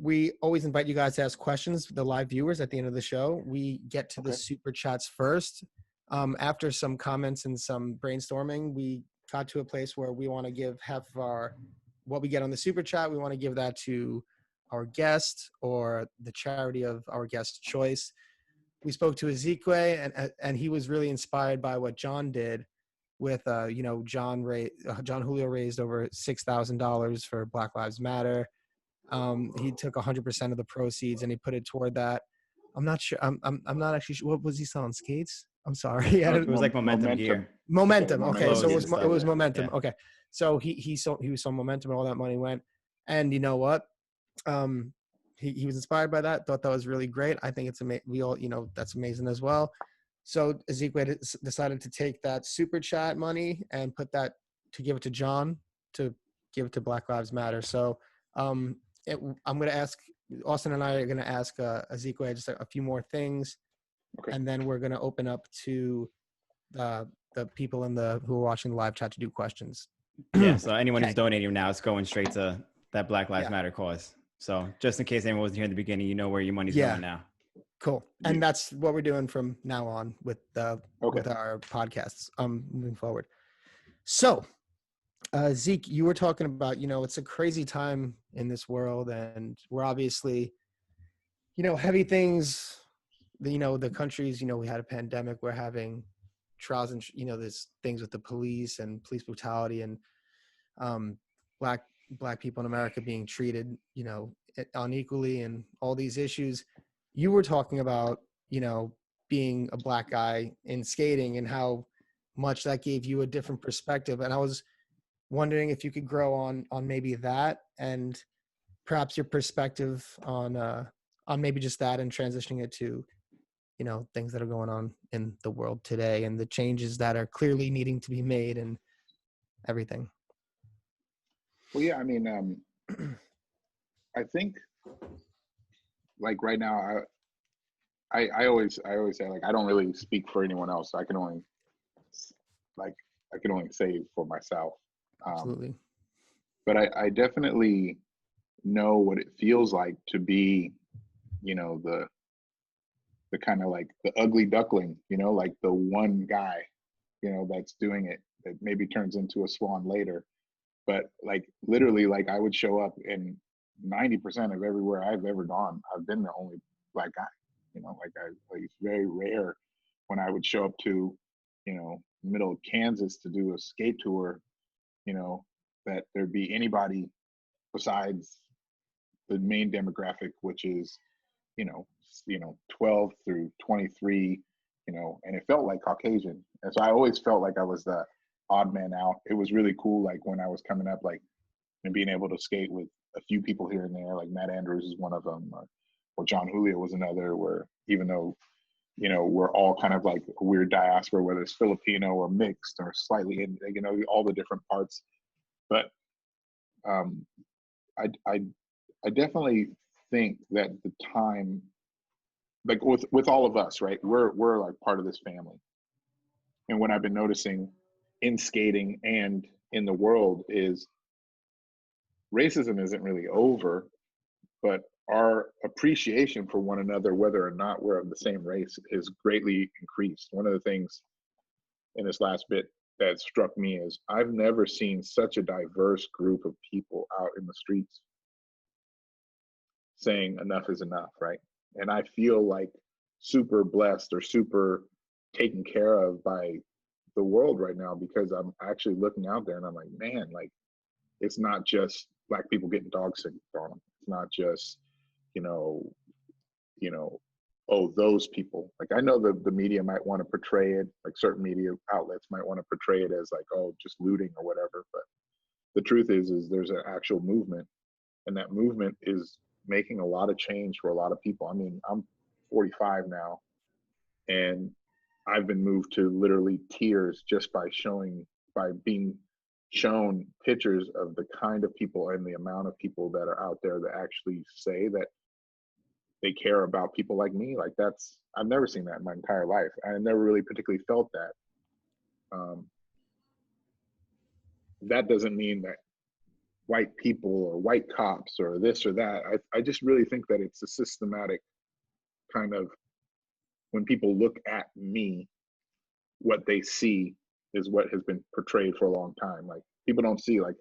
we always invite you guys to ask questions, the live viewers at the end of the show. We get to the super chats first. After some comments and some brainstorming, we got to a place where we want to give half of what we get on the super chat. We want to give that to our guest or the charity of our guest's choice. We spoke to Azikiwee, and he was really inspired by what John did with, John Julio raised over $6,000 for Black Lives Matter. He took 100% of the proceeds and he put it toward that. I'm not sure. I'm not actually sure. What was he selling? Skates? I'm sorry. It was like momentum gear. Momentum. Okay, so it was momentum. Yeah. Okay, so he was so momentum, and all that money went. And you know what? He was inspired by that. Thought that was really great. I think it's amazing. We all, that's amazing as well. So Azikiwee decided to take that super chat money and put that to give it to John to give it to Black Lives Matter. So I'm going to ask Austin and I are going to ask Azikiwee just a few more things, and then we're going to open up to the people who are watching the live chat to do questions. Yeah. So anyone who's donating now, it's going straight to that Black Lives Matter cause. So just in case anyone wasn't here in the beginning, you know where your money's going now. Cool. And that's what we're doing from now on with our podcasts moving forward. So Zeke, you were talking about, it's a crazy time in this world, and we're obviously, heavy things, the countries, we had a pandemic, we're having trials and, there's things with the police and police brutality and black people in America being treated, unequally and all these issues. You were talking about, being a black guy in skating and how much that gave you a different perspective. And I was wondering if you could grow on maybe that and perhaps your perspective on maybe just that and transitioning it to, things that are going on in the world today and the changes that are clearly needing to be made and everything. Well, yeah, I mean, I think like right now, I always say, like, I don't really speak for anyone else. I can only say for myself. Absolutely. But I definitely know what it feels like to be, the kind of like the ugly duckling, like the one guy, that's doing it that maybe turns into a swan later. But like literally, like I would show up in 90% of everywhere I've ever gone, I've been the only black guy. It's very rare when I would show up to, middle of Kansas to do a skate tour, that there'd be anybody besides the main demographic, which is, 12 through 23, and it felt like Caucasian. And so I always felt like I was the odd man out. It was really cool, like when I was coming up, like, and being able to skate with a few people here and there, like Matt Andrews is one of them, or John Julio was another, where even though, we're all kind of like a weird diaspora, whether it's Filipino or mixed or slightly, all the different parts. But I definitely think that the time, like with all of us, right, we're like part of this family. And what I've been noticing in skating and in the world is racism isn't really over, but our appreciation for one another, whether or not we're of the same race, is greatly increased. One of the things in this last bit that struck me is I've never seen such a diverse group of people out in the streets saying enough is enough, right? And I feel like super blessed or super taken care of by the world right now, because I'm actually looking out there and I'm like, man, like, it's not just black people getting dog sick on them. It's not just, oh, those people. Like, I know the media might want to portray it, like certain media outlets might want to portray it as like, oh, just looting or whatever. But the truth is there's an actual movement, and that movement is making a lot of change for a lot of people. I mean, I'm 45 now, and I've been moved to literally tears just by being shown pictures of the kind of people and the amount of people that are out there that actually say that they care about people like me. Like, I've never seen that in my entire life. I never really particularly felt that. That doesn't mean that white people or white cops or this or that. I just really think that it's a systematic kind of, when people look at me, what they see is what has been portrayed for a long time. Like people don't see, like,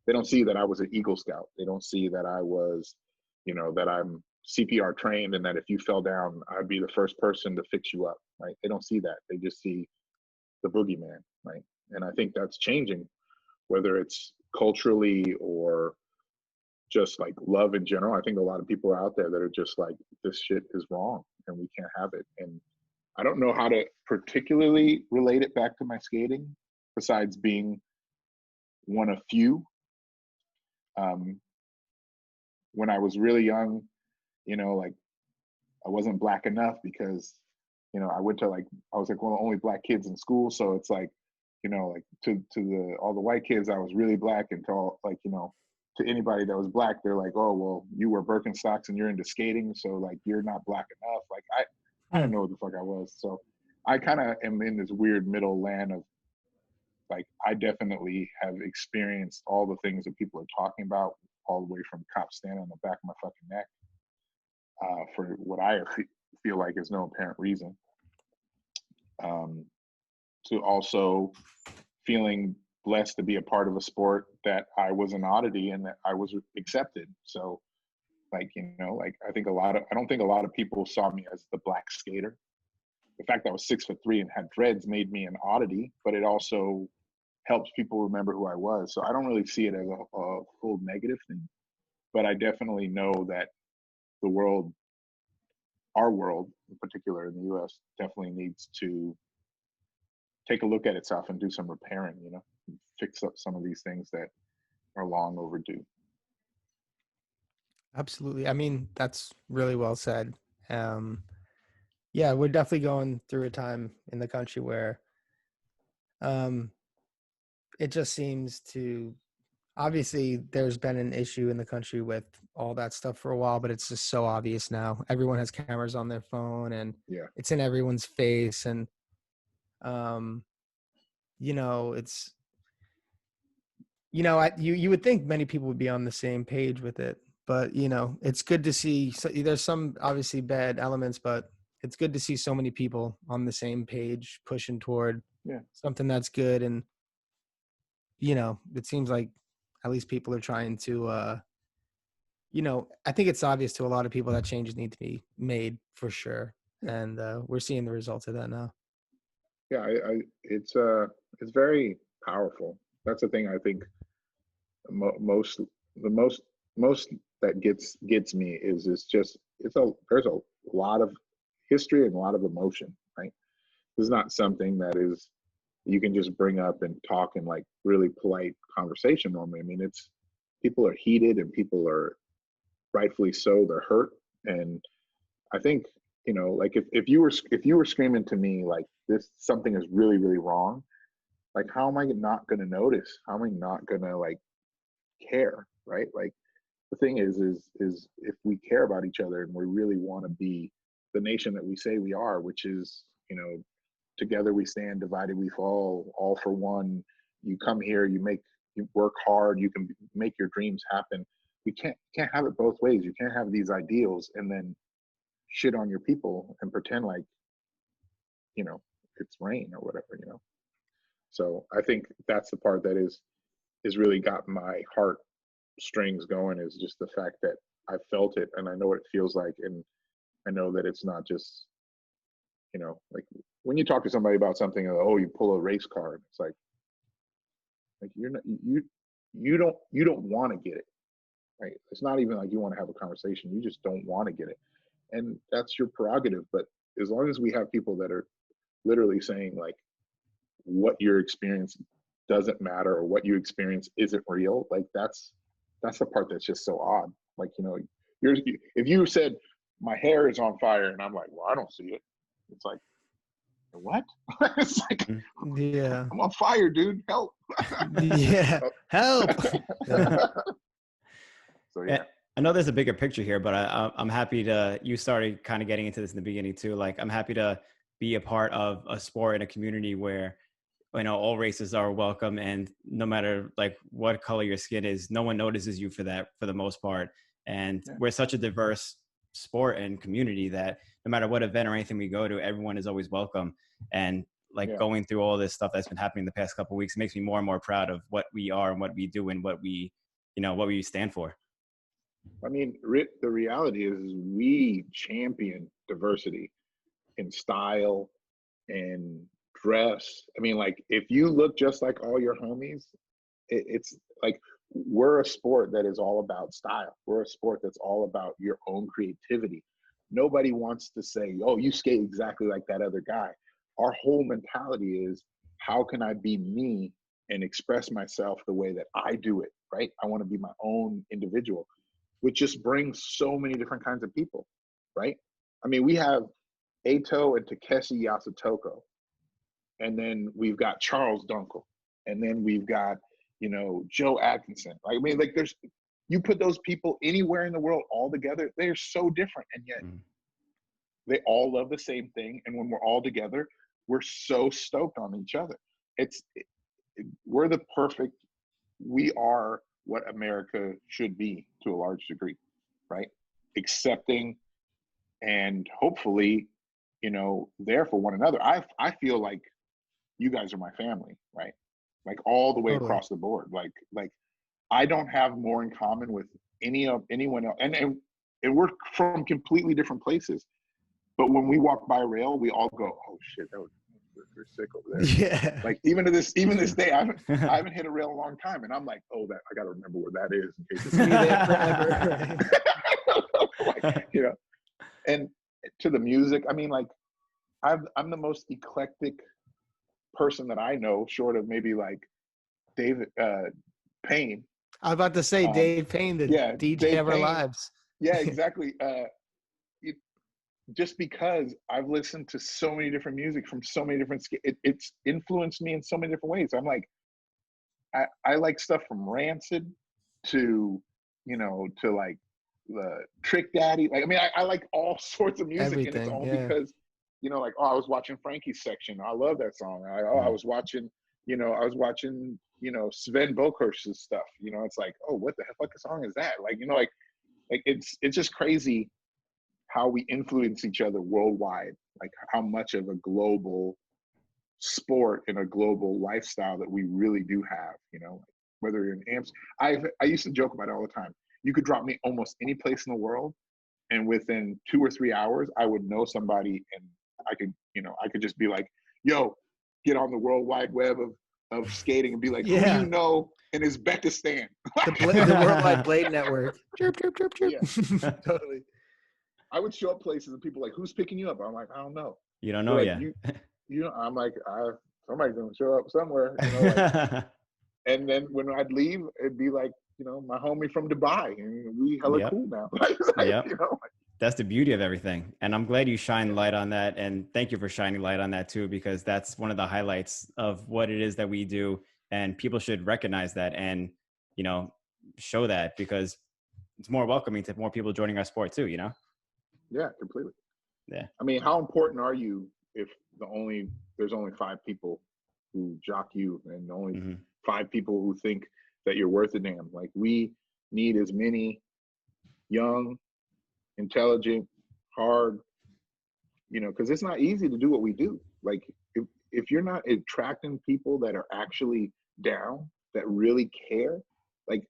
they don't see that I was an Eagle Scout. They don't see that I was, you know, that I'm CPR trained and that if you fell down, I'd be the first person to fix you up, right? They don't see that. They just see the boogeyman, right? And I think that's changing, whether it's culturally or just like love in general. I think a lot of people are out there that are just like, this shit is wrong and we can't have it. And I don't know how to particularly relate it back to my skating, besides being one of few. When I was really young, you know, like I wasn't black enough because, you know, I went to like, I was like one of the only black kids in school. So it's like, you know, like to all the white kids, I was really black, and to all, like, you know, to anybody that was black, they're like, oh, well, you wear Birkenstocks and you're into skating, so like you're not black enough. Like I didn't know what the fuck I was. So I kind of am in this weird middle land of like, I definitely have experienced all the things that people are talking about, all the way from cops standing on the back of my fucking neck for what I feel like is no apparent reason. To also feeling blessed to be a part of a sport that I was an oddity and that I was accepted. So like, you know, like I don't think a lot of people saw me as the black skater. The fact that I was 6'3" and had dreads made me an oddity, but it also helps people remember who I was. So I don't really see it as a full negative thing, but I definitely know that the world, our world in particular in the US, definitely needs to take a look at itself and do some repairing, you know, fix up some of these things that are long overdue. Absolutely. I mean, that's really well said. Yeah, we're definitely going through a time in the country where it just seems to, obviously there's been an issue in the country with all that stuff for a while, but it's just so obvious now. Everyone has cameras on their phone and it's in everyone's face. And, you know, it's, you know, you would think many people would be on the same page with it, but you know, it's good to see. So there's some obviously bad elements, but it's good to see so many people on the same page pushing toward something that's good. And you know, it seems like at least people are trying to, you know, I think it's obvious to a lot of people that changes need to be made for sure, and we're seeing the results of that now. Yeah, it's very powerful. That's the thing I think most that gets me is there's a lot of history and a lot of emotion, right? It's not something that is you can just bring up and talk in like really polite conversation normally. I mean, it's people are heated and people are rightfully so, they're hurt. And I think, you know, like if you were screaming to me like this something is really, really wrong, like how am I not gonna notice? How am I not gonna like care, right? Like the thing is if we care about each other and we really want to be the nation that we say we are, which is, you know, together we stand, divided we fall, all for one. You come here, you work hard, you can make your dreams happen. We can't have it both ways. You can't have these ideals and then shit on your people and pretend like, you know, it's rain or whatever, you know. So I think that's the part that is really got my heart strings going, is just the fact that I felt it and I know what it feels like, and I know that it's not just, you know, like when you talk to somebody about something, oh, you pull a race card, it's like you're not, you don't want to get it, right? It's not even like you want to have a conversation, you just don't want to get it, and that's your prerogative. But as long as we have people that are literally saying like what your experience doesn't matter or what you experience isn't real, like that's the part that's just so odd. Like, you know, if you said my hair is on fire and I'm like, well, I don't see it, it's like, what? It's like, yeah, I'm on fire, dude, help. Yeah, help. Yeah. So yeah, I know there's a bigger picture here, but I'm happy you started kind of getting into this in the beginning too. Like, I'm happy to be a part of a sport in a community where all races are welcome, and no matter like what color your skin is, no one notices you for that for the most part. And we're such a diverse sport and community that no matter what event or anything we go to, everyone is always welcome. And like going through all this stuff that's been happening the past couple of weeks makes me more and more proud of what we are and what we do and what we stand for. I mean, the reality is we champion diversity in style and dress. I mean, like, if you look just like all your homies, it's like, we're a sport that is all about style. We're a sport that's all about your own creativity. Nobody wants to say, oh, you skate exactly like that other guy. Our whole mentality is, how can I be me and express myself the way that I do it, right? I want to be my own individual, which just brings so many different kinds of people, right? I mean, we have Ato and Takeshi Yasutoko, and then we've got Charles Dunkel, and then we've got, Joe Atkinson. Like, I mean, like, you put those people anywhere in the world all together, they're so different, and yet they all love the same thing. And when we're all together, we're so stoked on each other. We are what America should be to a large degree, right? Accepting and hopefully, there for one another. I feel like you guys are my family, right? Like, all the way across the board. Like I don't have more in common with anyone else. And we're from completely different places. But when we walk by rail, we all go, oh shit, we're sick over there. Yeah. Like, even this day, I haven't hit a rail in a long time, and I'm like, oh, that I gotta remember where that is in case it's be there forever. Like, and to the music, I mean, like, I'm the most eclectic person that I know, short of maybe like David Payne. I was about to say Dave Payne, the DJ Dave of our Payne. lives. Yeah, exactly. Just because I've listened to so many different music from so many different, it's influenced me in so many different ways. I'm like, I like stuff from Rancid to, to like the Trick Daddy. Like, I mean, I like all sorts of music, and it's all because, like, oh, I was watching Frankie's section. I love that song. I was watching, Sven Boker's stuff. It's like, oh, what the fuck song is that? Like, like it's just crazy how we influence each other worldwide, like how much of a global sport and a global lifestyle that we really do have, whether you're in Amps. I used to joke about it all the time. You could drop me almost any place in the world, and within 2 or 3 hours, I would know somebody, and I could just be like, yo, get on the World Wide Web of skating and be like, who you know in Uzbekistan? the Worldwide Blade Network. Chirp, chirp, chirp, chirp. Yeah. Totally. I would show up places and people like, who's picking you up? I'm like, I don't know. You don't know yet. I'm like, somebody's gonna show up somewhere. Like, and then when I'd leave, it'd be like, my homie from Dubai, and we hella cool now. That's the beauty of everything. And I'm glad you shine light on that. And thank you for shining light on that too, because that's one of the highlights of what it is that we do. And people should recognize that and, show that, because it's more welcoming to more people joining our sport too, Yeah, completely. Yeah. I mean, how important are you if there's only 5 people who jock you, and only 5 people who think that you're worth a damn? Like, we need as many young, intelligent, hard, because it's not easy to do what we do. Like, if you're not attracting people that are actually down, that really care, like,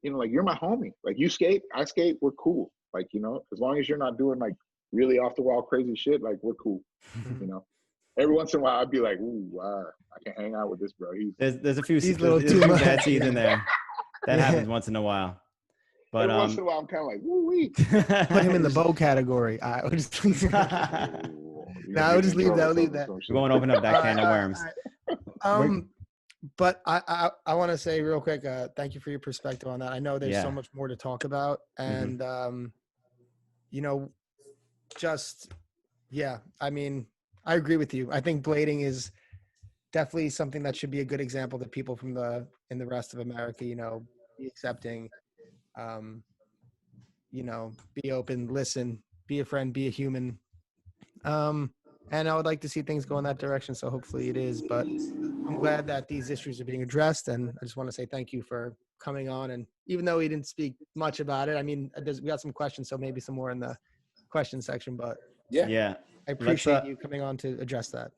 like, you're my homie. Like, you skate, I skate, we're cool. Like, as long as you're not doing like really off the wall crazy shit, like, we're cool. Every once in a while I'd be like, ooh, I can hang out with this bro. There's a few bad seeds in there. That happens once in a while. But every once in a while I'm kind of like, woo wee. Put him in the bow category. I would just leave that. I would just leave that. We won't open up that can of worms. But I want to say real quick, thank you for your perspective on that. I know there's so much more to talk about, and I mean, I agree with you. I think blading is definitely something that should be a good example to people in the rest of America. Be accepting, be open, listen, be a friend, be a human. And And I would like to see things go in that direction. So hopefully it is. But I'm glad that these issues are being addressed. And I just want to say thank you for coming on. And even though we didn't speak much about it, I mean, we got some questions, so maybe some more in the question section. But Yeah. I appreciate you coming on to address that.